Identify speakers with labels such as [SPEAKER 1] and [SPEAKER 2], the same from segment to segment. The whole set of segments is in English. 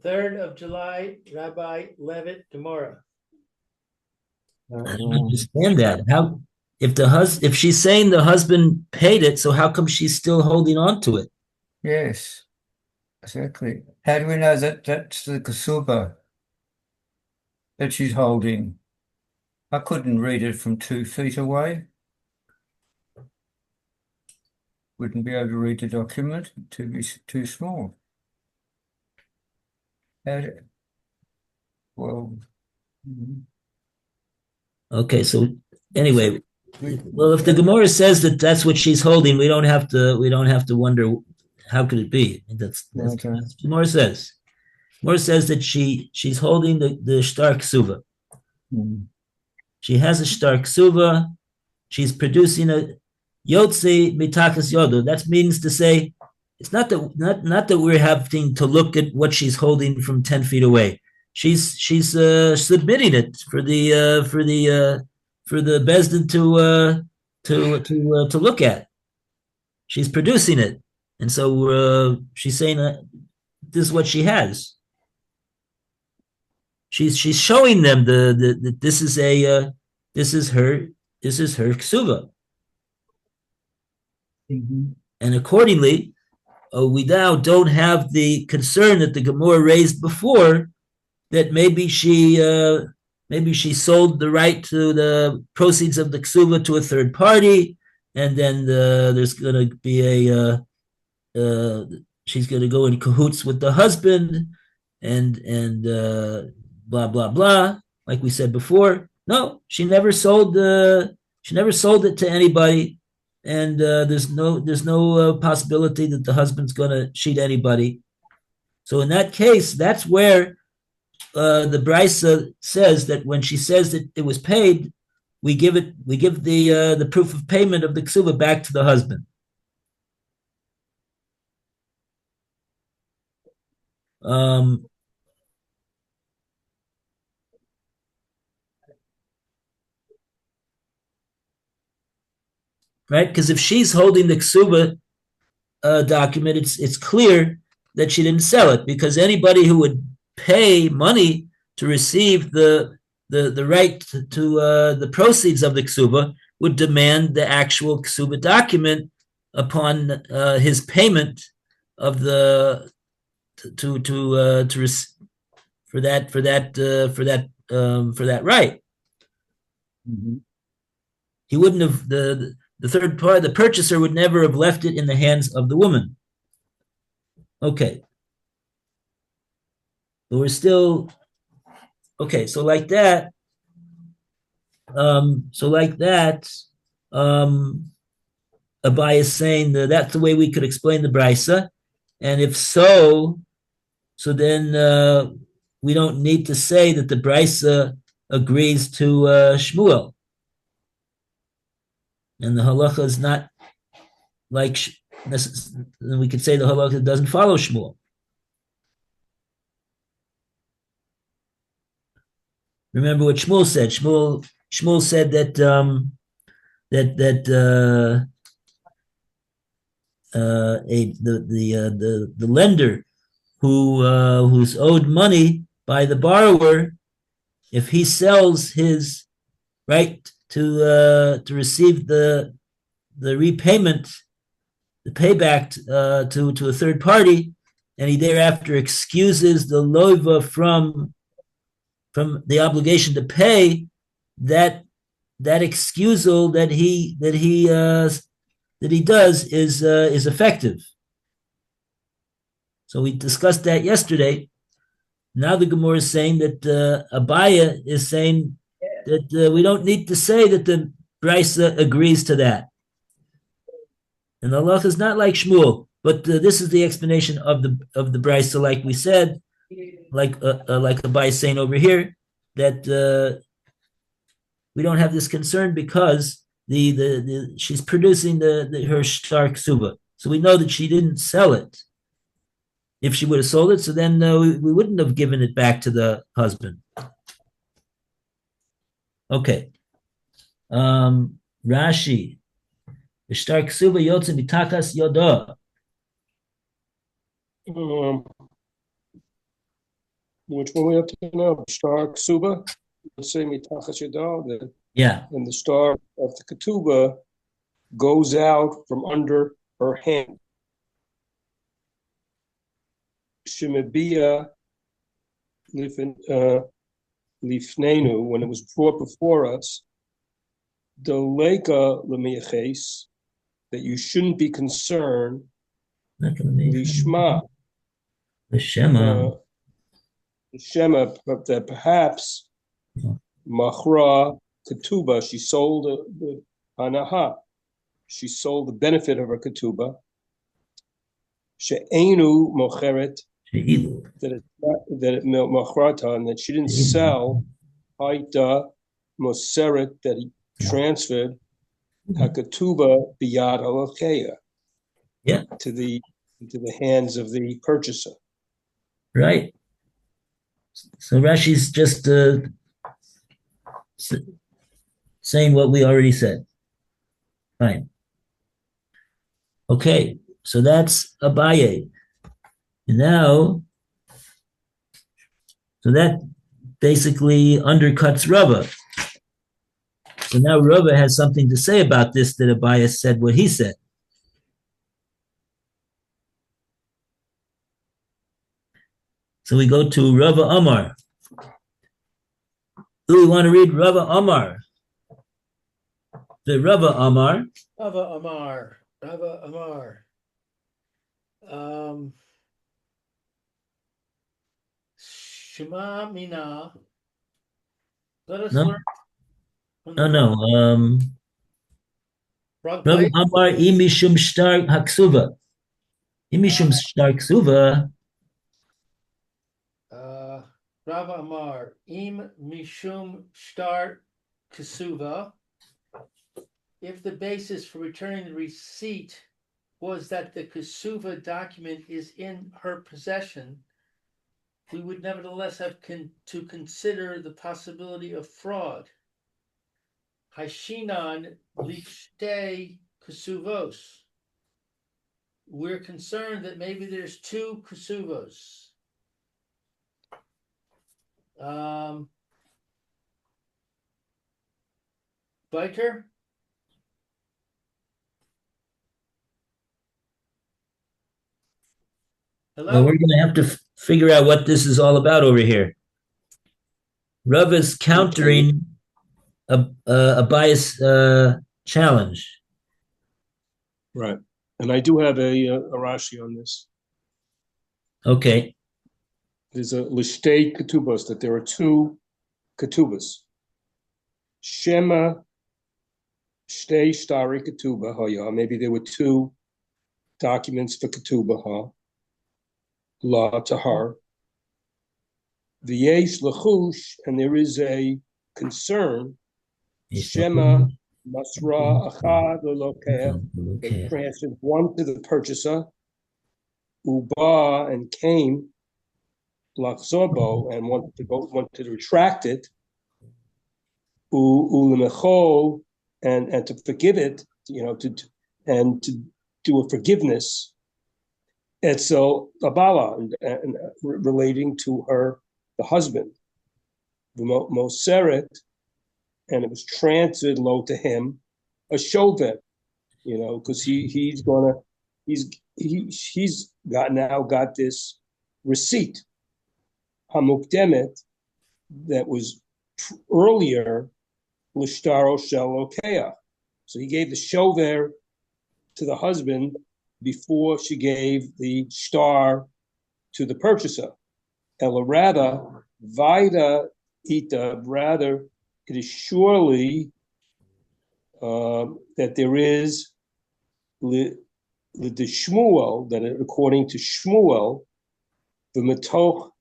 [SPEAKER 1] 3rd of July, Rabbi Levitt, Gemora.
[SPEAKER 2] I don't understand that. How if she's saying the husband paid it, so how come she's still holding on to it?
[SPEAKER 3] Yes, exactly. How do we know that that's the kasuba that she's holding? I couldn't read it from 2 feet away. Wouldn't be able to read the document. Too small. How do, well,
[SPEAKER 2] Okay, so anyway,
[SPEAKER 3] we,
[SPEAKER 2] well, if the Gemara says that that's what she's holding, we don't have to wonder how could it be. That's
[SPEAKER 3] okay.
[SPEAKER 2] what Gemara says. Gemara says that she's holding the shtar ksuva.
[SPEAKER 3] Mm.
[SPEAKER 2] She has a shtar ksuva. She's producing a yotze mitakas yodo. That means to say, it's not that we're having to look at what she's holding from 10 feet away. She's submitting it for the bezdin to look at. She's producing it, and so she's saying this is what she has. She's showing them the this is her ksuva, and accordingly, we now don't have the concern that the Gemara raised before that maybe she sold the right to the proceeds of the ksuva to a third party, and then there's going to be she's going to go in cahoots with the husband, and blah blah blah. Like we said before, no, she never sold it to anybody, and there's no possibility that the husband's going to cheat anybody. So in that case, that's where the Brisa says that when she says that it was paid, we give the proof of payment of the ksuba back to the husband. Right? Because if she's holding the ksuba document, it's clear that she didn't sell it, because anybody who would pay money to receive the right to the proceeds of the ksuba would demand the actual ksuba document upon his payment of the to for that right.
[SPEAKER 3] Mm-hmm.
[SPEAKER 2] He wouldn't have the third part, the purchaser would never have left it in the hands of the woman. Okay. But we're still okay. So like that, Abai is saying that that's the way we could explain the brisa, and if so, then we don't need to say that the brisa agrees to Shmuel, and the halacha is not like we could say the halacha doesn't follow Shmuel. Remember what Shmuel said. Shmuel said that the lender who's owed money by the borrower, if he sells his right to receive the repayment, the payback to a third party, and he thereafter excuses the loiva from the obligation to pay, that excusal that he does is effective. So we discussed that yesterday. Now the Gemara is saying that Abaya is saying that we don't need to say that the Brisa agrees to that. And the halacha is not like Shmuel, but this is the explanation of the Brisa, like we said, like Abaya is saying over here, that we don't have this concern because she's producing her shtar ksuba, so we know that she didn't sell it. If she would have sold it, so then we wouldn't have given it back to the husband. Okay. Rashi. Shtar ksuba yotze mitakas yoda.
[SPEAKER 4] Which one we have to know? Star Ksuba? Let's say Mitachas Yadal,
[SPEAKER 2] Yeah.
[SPEAKER 4] and the star of the Ketubah goes out from under her hand. Shemabia Lifnenu, when it was brought before us, the Leka Lemiaches, that you shouldn't be concerned, Lishma,
[SPEAKER 2] The Shema.
[SPEAKER 4] Shema, that perhaps Machra Ketubah, she sold the Anaha, she sold the benefit of her Ketubah. She'enu Mocheret, that it Machrata, and that she didn't sell Haita Moseret, that he transferred Hakatuba Biyad Alakeya, to the hands of the purchaser.
[SPEAKER 2] Right. So Rashi's just saying what we already said. Fine. Okay, so that's Abaye. And now, so that basically undercuts Rava. So now Rava has something to say about this, that Abaye said what he said. So we go to Rava Amar. Do we want to read Rava Amar? The Rava Amar.
[SPEAKER 1] Rava Amar. Shema Mina. Let us learn.
[SPEAKER 2] No. Rava Amar imishum shtar haksuva. Imishum shtar ksuva.
[SPEAKER 1] Rava Amar im mishum shtar ksuva. If the basis for returning the receipt was that the Kesuva document is in her possession, we would nevertheless have to consider the possibility of fraud. Hashinan lishte Kesuvos. We're concerned that maybe there's two Kesuvos. Biker? Hello?
[SPEAKER 2] Well, we're going to have to figure out what this is all about over here. Rav is countering a bias challenge.
[SPEAKER 4] Right. And I do have a Rashi on this.
[SPEAKER 2] Okay.
[SPEAKER 4] There's a Lishtei Ketubos, that there are two Ketubas. Shema Shtei Shtari Ketuba Haya. Maybe there were two documents for Ketuba Ha. La Tahar. V'yesh Lachush, and there is a concern. Shema Masra Achad Lelokeh, they transferred one to the purchaser. Uba, and came Lachzobo, and wanted to retract it. Ulemechol, and to forgive it, to do a forgiveness. And so Abala, and relating to the husband, Moseret, and it was transferred low to him, a shovet, because he's got this receipt, Hamukdemet, that was earlier, Lishtaro Shalokea. So he gave the shover to the husband before she gave the star to the purchaser. Elarada, Vida Ita, rather, it is surely that there is the Shmuel, that according to Shmuel, the Matoch,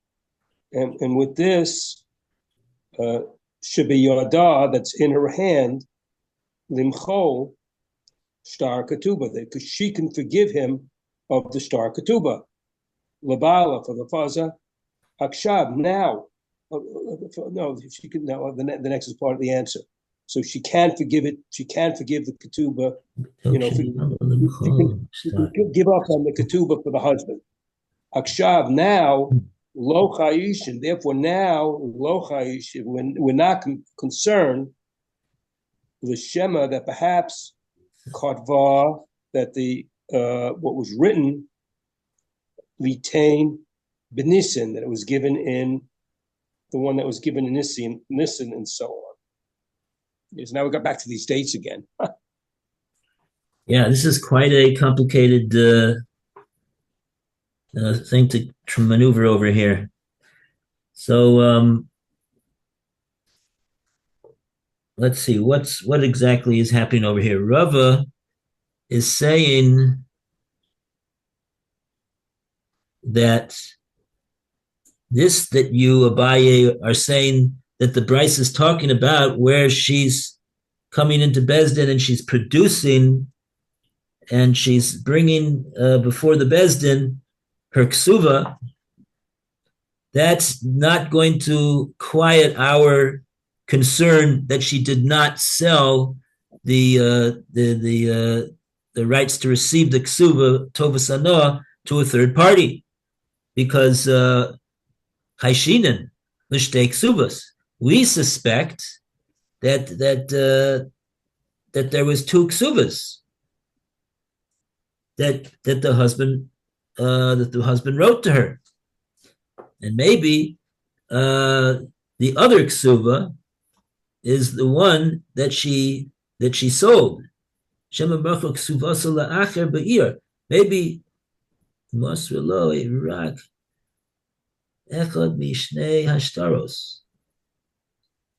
[SPEAKER 4] and with this, Shebiyada, that's in her hand, Limchol, Star Ketuba, because she can forgive him of the Star Ketuba. Labala, for the Faza, Akshab, now. No, she can. No, the next is part of the answer. So she can forgive it. She can forgive the ketubah. She can give up on the ketubah for the husband. Akshav, now Lo chayish, and therefore now lo chayish, when we're not concerned the shema that perhaps katva, that the what was written retain benisin, that it was given in the one that was given in Nissen, and so on. Yes, now we got back to these dates again.
[SPEAKER 2] Yeah, this is quite a complicated thing to maneuver over here. So let's see what exactly is happening over here. Rava is saying that that you, Abaye, are saying that the Bryce is talking about, where she's coming into Bezdin and she's producing and she's bringing before the Bezdin her ksuva, that's not going to quiet our concern that she did not sell the rights to receive the ksuva tovas anoah to a third party, because chayshinan l'shtei ksuvas. We suspect that there was two ksuvas that the husband wrote to her, and maybe the other ksuva is the one that she sold. Shema baruch ksuvasa la'acher ba'ir. Maybe masra lo rak echad mishnei hashtaros.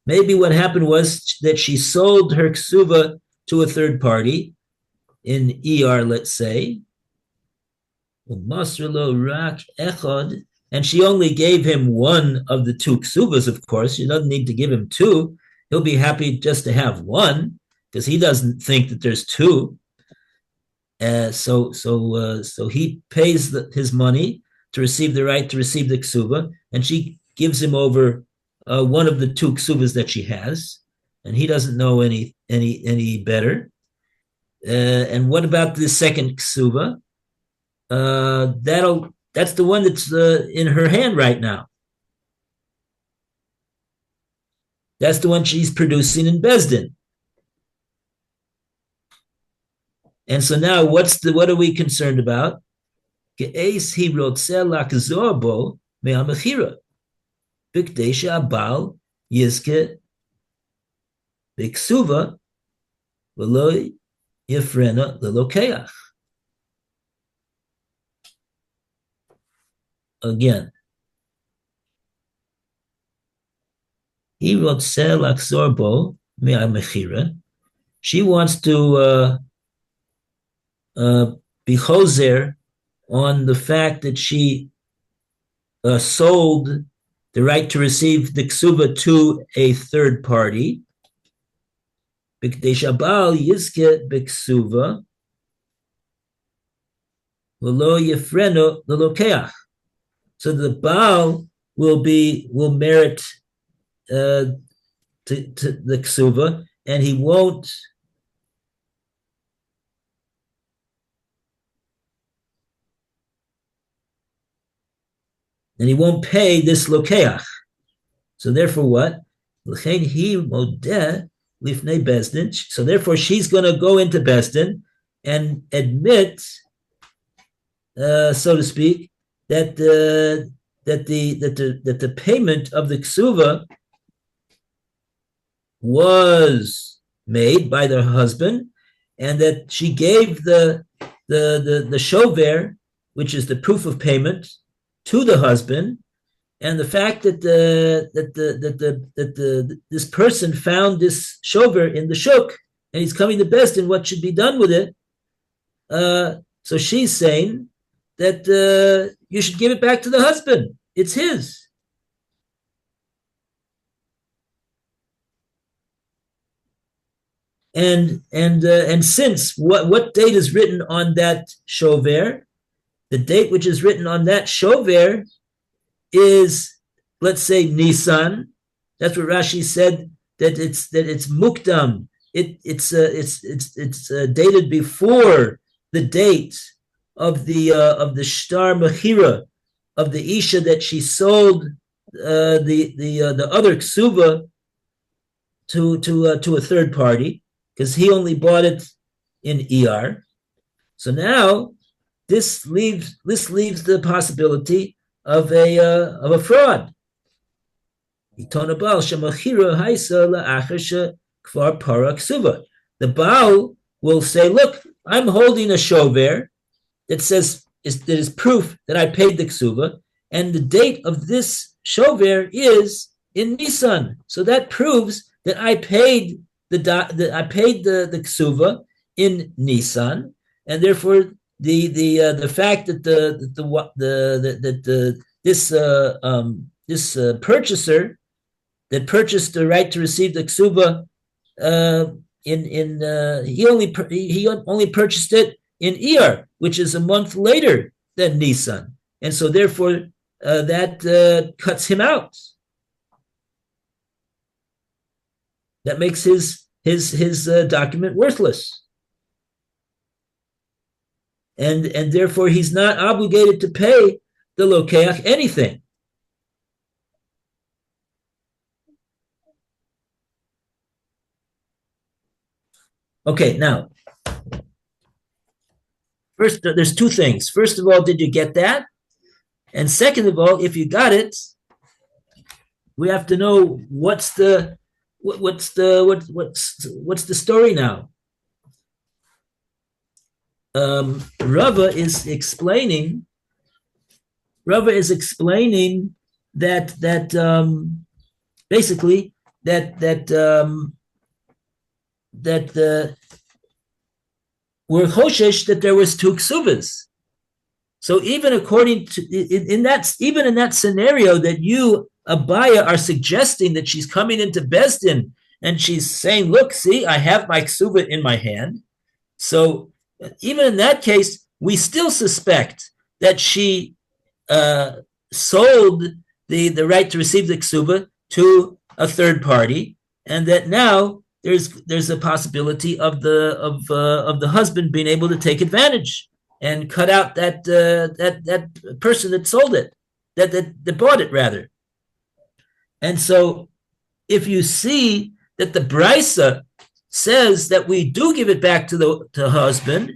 [SPEAKER 2] Maybe what happened was that she sold her ksuva to a third party in ER, let's say, masra lo rak echad, and she only gave him one of the two ksuvas. Of course, she doesn't need to give him two. He'll be happy just to have one, because he doesn't think that there's two. So he pays his money to receive the right to receive the ksuva, and she gives him over one of the two ksuvas that she has, and he doesn't know any better. And what about the second ksuva? That's the one that's in her hand right now. That's the one she's producing in Bezdin. And so now what are we concerned about? Because again, he wrote sell aksorbo me'amechira. She wants to be choser on the fact that she sold the right to receive the ksuba to a third party. B'kdei yizke b'ksuva v'lo yefreno l'lokeach. So the Baal will merit to the ksuva, and he won't pay this lokeach. So therefore, what? So therefore, she's going to go into Bezdin and admit, so to speak, that the payment of the ksuva was made by the husband, and that she gave the shover, which is the proof of payment, to the husband, and the fact that this person found this shover in the shuk and he's coming to Bezdin, what should be done with it? So she's saying that you should give it back to the husband. It's his. And since what date is written on that shover? The date which is written on that shover is, let's say, Nisan. That's what Rashi said, that it's mukdam. It's dated before the date of the shtar mechira of the Isha that she sold the other ksuva to a third party, because he only bought it in ER. So now this leaves the possibility of a fraud. The Baal will say, look, I'm holding a shover that says that is proof that I paid the ksuva, and the date of this shover is in Nisan. So that proves that I paid the ksuva in Nisan, and therefore the fact that this purchaser that purchased the right to receive the ksuba he only purchased it in Iyar, which is a month later than Nisan, and so therefore that cuts him out. That makes his document worthless, and therefore he's not obligated to pay the lokeach anything. Okay, now, first, there's two things. First of all, did you get that? And second of all, if you got it, we have to know what's the story now. Rava is explaining that basically that we're choshesh that there was two ksuvas. So even according to in that scenario that you, Abaya, are suggesting that she's coming into Besdin and she's saying, look, see, I have my ksuva in my hand. So even in that case, we still suspect that she sold the right to receive the ksuva to a third party, and that now there's a possibility of the husband being able to take advantage and cut out that person that sold it, that bought it rather. And so, if you see that the brisa says that we do give it back to the husband,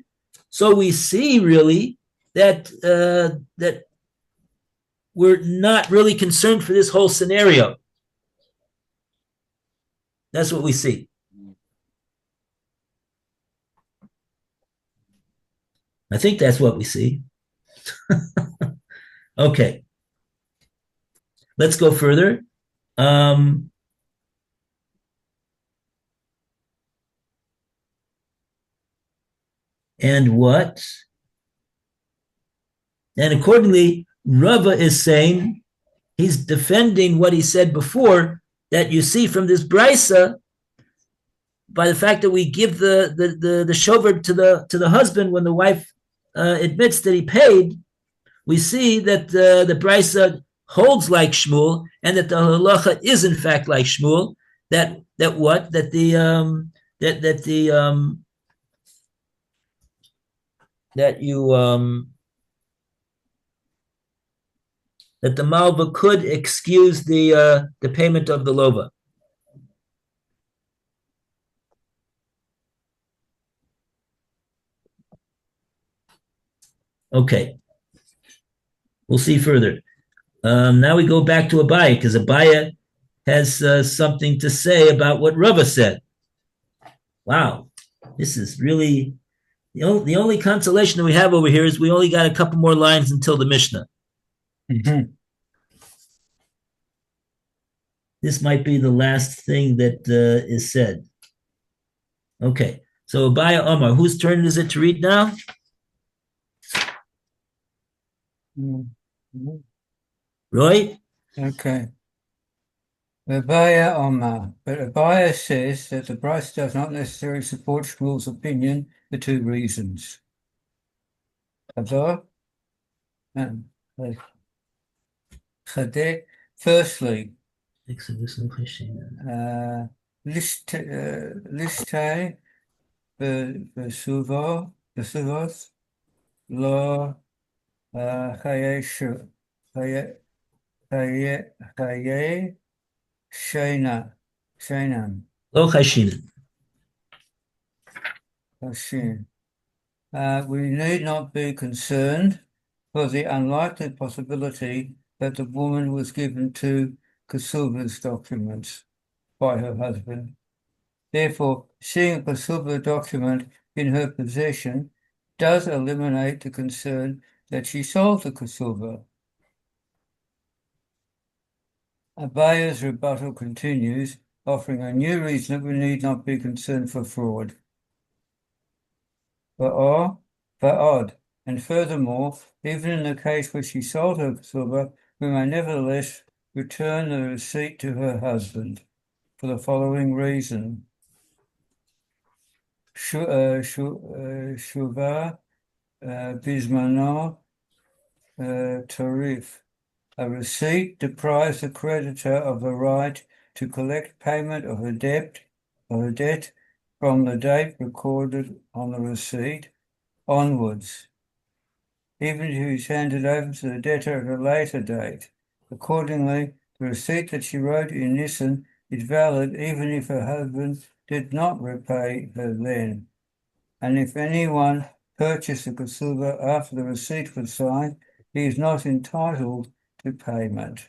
[SPEAKER 2] so we see really that that we're not really concerned for this whole scenario. That's what we see. I think that's what we see. Okay. Let's go further. And what? And accordingly, Rava is saying, he's defending what he said before, that you see from this brisa, by the fact that we give the shover to the husband when the wife admits that he paid, we see that the brisa holds like Shmuel, and that the halacha is in fact like Shmuel. That the malva could excuse the payment of the lova. Okay, we'll see further. Now we go back to Abaya, because Abaya has something to say about what Rava said. Wow, this is really the only consolation that we have over here is we only got a couple more lines until the Mishnah.
[SPEAKER 3] Mm-hmm.
[SPEAKER 2] This might be the last thing that is said. Okay, so Abaya Omar, whose turn is it to read now?
[SPEAKER 3] Mm-hmm.
[SPEAKER 2] Roy?
[SPEAKER 3] Okay. Abaya Omar, but Abaya says that the Bryce does not necessarily support Shmuel's opinion for two reasons. Firstly, Liste Vesuvos Lo Chayeshu Chaye Shainan.
[SPEAKER 2] Lo chashinin.
[SPEAKER 3] Hashin. We need not be concerned for the unlikely possibility that the woman was given two Kasuba's documents by her husband. Therefore, seeing a Kasuba document in her possession does eliminate the concern that she sold the Kasuba. Abaya's rebuttal continues, offering a new reason that we need not be concerned for fraud. Va'od. And furthermore, even in the case where she sold her Kasuba, we may nevertheless return the receipt to her husband for the following reason. Shuvah Bismano Tarif. A receipt deprives the creditor of the right to collect payment of a debt from the date recorded on the receipt onwards, even if it is handed over to the debtor at a later date. Accordingly, the receipt that she wrote in Nisan is valid even if her husband did not repay her then. And if anyone purchased a kasuba after the receipt was signed, he is not entitled to payment.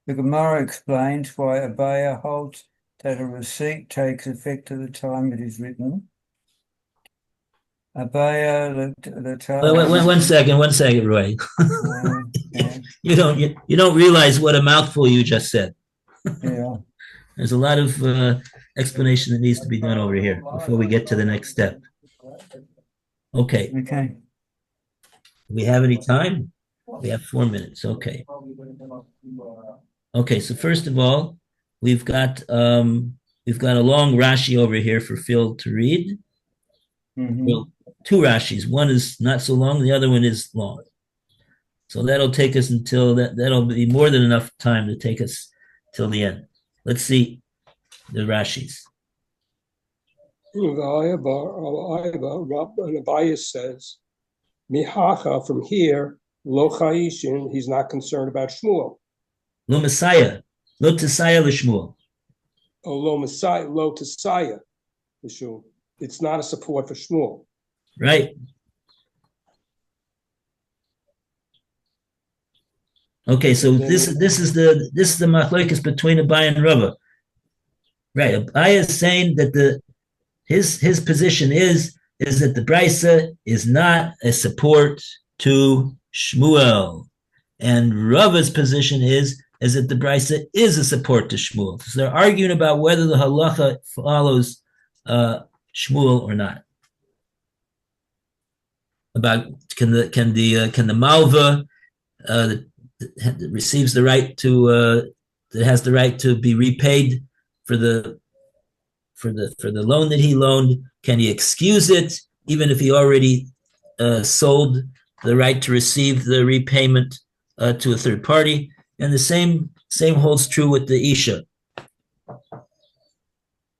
[SPEAKER 3] The Gemora explains why Abaya holds that a receipt takes effect at the time it is written. Abaya, the time.
[SPEAKER 2] One second, Roy.
[SPEAKER 3] Yeah.
[SPEAKER 2] You don't realize what a mouthful you just said.
[SPEAKER 3] Yeah.
[SPEAKER 2] There's a lot of explanation that needs to be done over here before we get to the next step. Okay.
[SPEAKER 3] Okay.
[SPEAKER 2] Do we have any time? We have 4 minutes. Okay. Okay. So first of all, we've got a long Rashi over here for Phil to read.
[SPEAKER 3] Mm-hmm.
[SPEAKER 2] Well, two Rashis. One is not so long. The other one is long. So that'll take us until that'll be more than enough time to take us till the end. Let's see the Rashis.
[SPEAKER 4] Abaya says, Mihacha, from here, Lo Chaishin, he's not concerned about Shmuel.
[SPEAKER 2] Lo Messiah, Lo Tesaya l'Shmuel.
[SPEAKER 4] Oh, Lo Messiah, Lo Tesaya l'Shmuel. It's not a support for Shmuel.
[SPEAKER 2] Right. Okay, so this is the machlokes between Abaya and Rava. Right. Abaya is saying that his position is that the Brisa is not a support to Shmuel. And Rava's position is that the Brisa is a support to Shmuel. So they're arguing about whether the halacha follows Shmuel or not. About can the malva that receives the right to that has the right to be repaid for the loan that he loaned, can he excuse it even if he already sold the right to receive the repayment to a third party? And the same holds true with the Isha.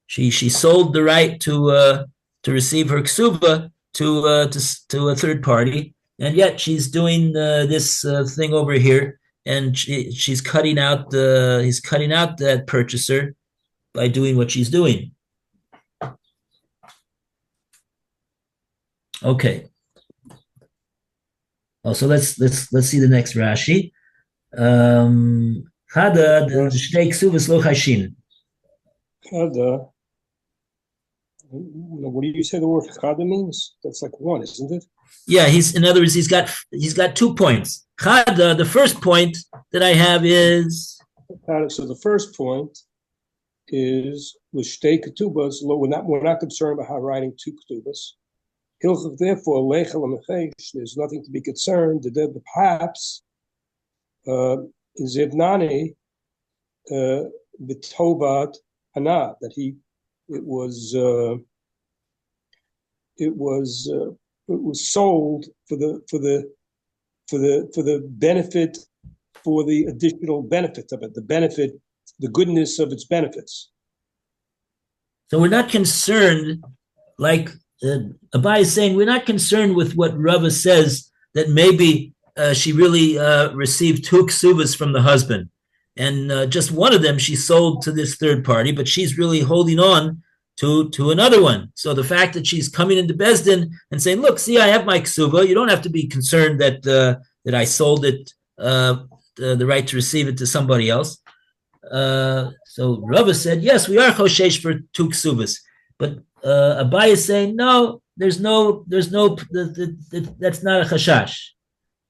[SPEAKER 2] She sold the right to receive her ksuba to a third party, and yet she's doing this thing over here, and he's cutting out that purchaser by doing what she's doing. Okay. So let's see the next Rashi. Chada shtei ksuvas lo chashin.
[SPEAKER 4] Chada. What do you say the word chada means? That's like one, isn't it?
[SPEAKER 2] Yeah, in other words, he's got 2 points. Chada, the first point that I have is.
[SPEAKER 4] So the first point is with shtei ketubas. We're not concerned about how writing 2 ketubas. Therefore, there's nothing to be concerned. Perhaps Zivnani Vitovat Hana, that it was sold for the benefit, for the additional benefit of it, the goodness of its benefits.
[SPEAKER 2] So we're not concerned, like Abai is saying, we're not concerned with what Rava says, that maybe she really received two ksuvas from the husband. And just one of them she sold to this third party, but she's really holding on to another one. So the fact that she's coming into Besdin and saying, look, see, I have my ksuva. You don't have to be concerned that I sold it, the right to receive it to somebody else. So Rava said, yes, we are choshesh for two ksuvas. But Abai is saying, no, that's not a chashash.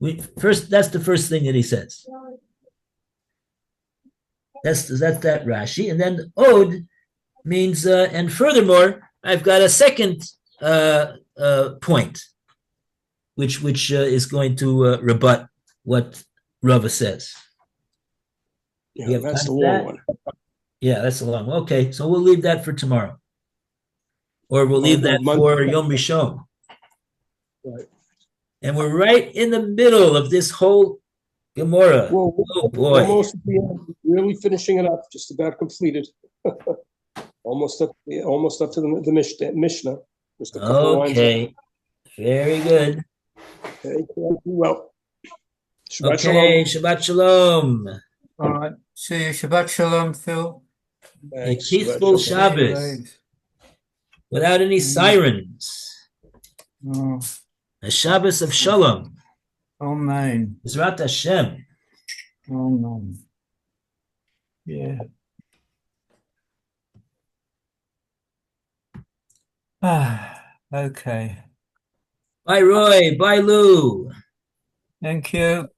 [SPEAKER 2] That's the first thing that he says. That's that Rashi. And then Od means, and furthermore, I've got a second point, which is going to rebut what Rava says.
[SPEAKER 4] Yeah, that's the long one.
[SPEAKER 2] Yeah, that's a long one. Okay, so we'll leave that for tomorrow. Or we'll leave that for Yom Rishon.
[SPEAKER 4] Right.
[SPEAKER 2] And we're right in the middle of this whole Gemora.
[SPEAKER 4] Well,
[SPEAKER 2] oh boy.
[SPEAKER 4] Almost really finishing it up, just about completed. almost up to the Mishnah. Just a couple lines.
[SPEAKER 2] Okay. Very good.
[SPEAKER 4] Okay, well.
[SPEAKER 2] Shabbat okay, shalom. Shabbat shalom.
[SPEAKER 3] All right. See you. Shabbat shalom, Phil.
[SPEAKER 2] Thanks. A peaceful Shabbos. Without any sirens.
[SPEAKER 3] Oh.
[SPEAKER 2] A Shabbos of shalom.
[SPEAKER 3] Amen.
[SPEAKER 2] Bezrat Hashem.
[SPEAKER 3] Amen. Yeah. Okay.
[SPEAKER 2] Bye, Roy. Bye, Lou.
[SPEAKER 3] Thank you.